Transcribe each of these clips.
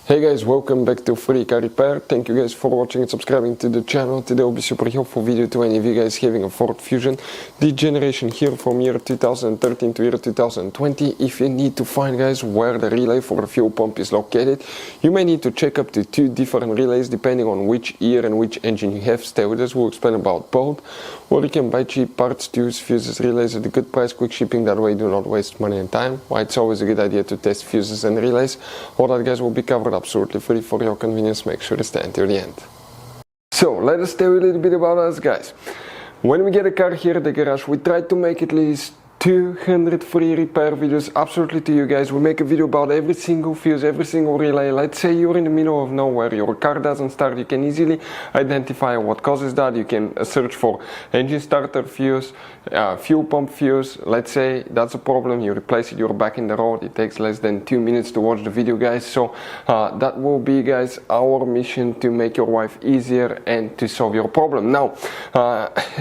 Hey guys, welcome back to Free Car Repair. Thank you guys for watching and subscribing to the channel. Today will be super helpful video to any of you guys having a Ford Fusion. The generation here from year 2013 to year 2020. If you need to find guys where the relay for the fuel pump is located, you may need to check up to 2 different relays depending on which year and which engine you have. Stay with us, we'll explain about both. Or you can buy cheap parts, tools, fuses, relays at a good price, quick shipping, that way you do not waste money and time. Why it's always a good idea to test fuses and relays. All that guys will be covered absolutely free for your convenience. Make sure to stay until the end. So let us tell you a little bit about us guys. When we get a car here at the garage, we try to make at least 200 free repair videos absolutely to you guys. We make a video about every single fuse, every single relay. Let's say you're in the middle of nowhere, your car doesn't start, you can easily identify what causes that. You can search for engine starter fuse, fuel pump fuse. Let's say that's a problem, you replace it, you're back in the road. It takes less than 2 minutes to watch the video guys. So that will be guys our mission, to make your life easier and to solve your problem. Now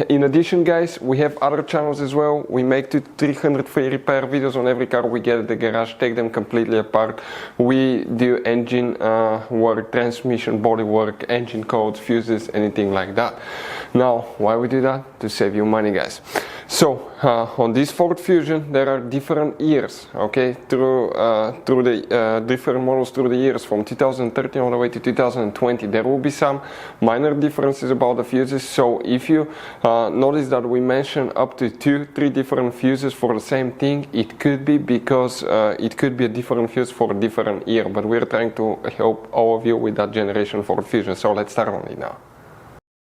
in addition guys, we have other channels as well. We make 300 free repair videos on every car we get at the garage, take them completely apart. We do engine work, transmission, body work, engine codes, fuses, anything like that. Now why we do that? To save you money guys. So on this Ford Fusion there are different years, okay, through the different models through the years from 2013 all the way to 2020. There will be some minor differences about the fuses. So if you notice that we mention up to 2-3 different fuses for the same thing, it could be because it could be a different fuse for a different year, but we're trying to help all of you with that generation Ford Fusion. So let's start on it now.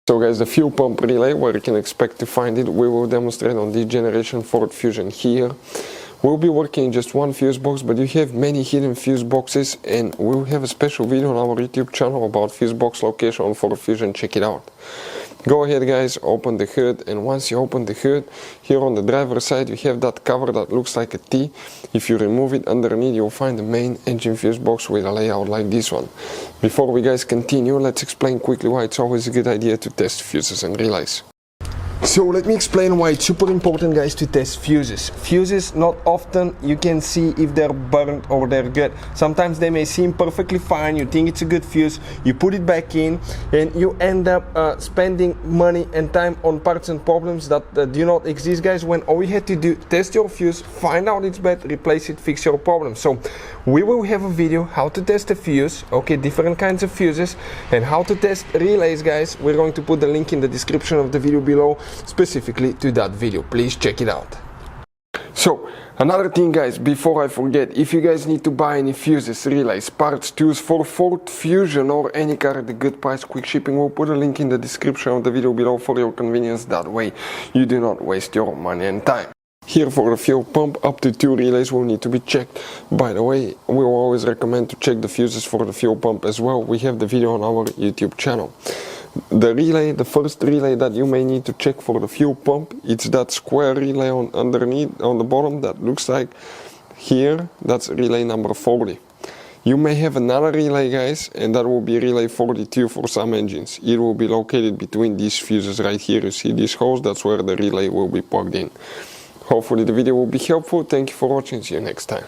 So guys, the fuel pump relay, where you can expect to find it, we will demonstrate on this generation Ford Fusion here. We'll be working in just one fuse box, but you have many hidden fuse boxes, and we'll have a special video on our YouTube channel about fuse box location on Ford Fusion. Check it out. Go ahead guys, open the hood, and once you open the hood, here on the driver's side you have that cover that looks like a T. If you remove it, underneath you'll find the main engine fuse box with a layout like this one. Before we guys continue, let's explain quickly why it's always a good idea to test fuses and relays. So let me explain why it's super important guys to test fuses. Fuses, not often you can see if they're burnt or they're good. Sometimes they may seem perfectly fine, you think it's a good fuse, you put it back in and you end up spending money and time on parts and problems that do not exist guys, when all you had to do, test your fuse, find out it's bad, replace it, fix your problem. So we will have a video how to test a fuse, okay, different kinds of fuses, and how to test relays guys. We're going to put the link in the description of the video below specifically to that video. Please check it out. So another thing guys, before I forget, if you guys need to buy any fuses, relays, parts, tools for Ford Fusion or any car at a good price, quick shipping, we'll put a link in the description of the video below for your convenience. That way you do not waste your money and time. Here for the fuel pump, up to 2 relays will need to be checked. By the way, we will always recommend to check the fuses for the fuel pump as well. We have the video on our YouTube channel. The relay, the first relay that you may need to check for the fuel pump, it's that square relay on underneath, on the bottom, that looks like here, that's relay number 40. You may have another relay guys, and that will be relay 42 for some engines. It will be located between these fuses right here. You see these holes, that's where the relay will be plugged in. Hopefully the video will be helpful. Thank you for watching, see you next time.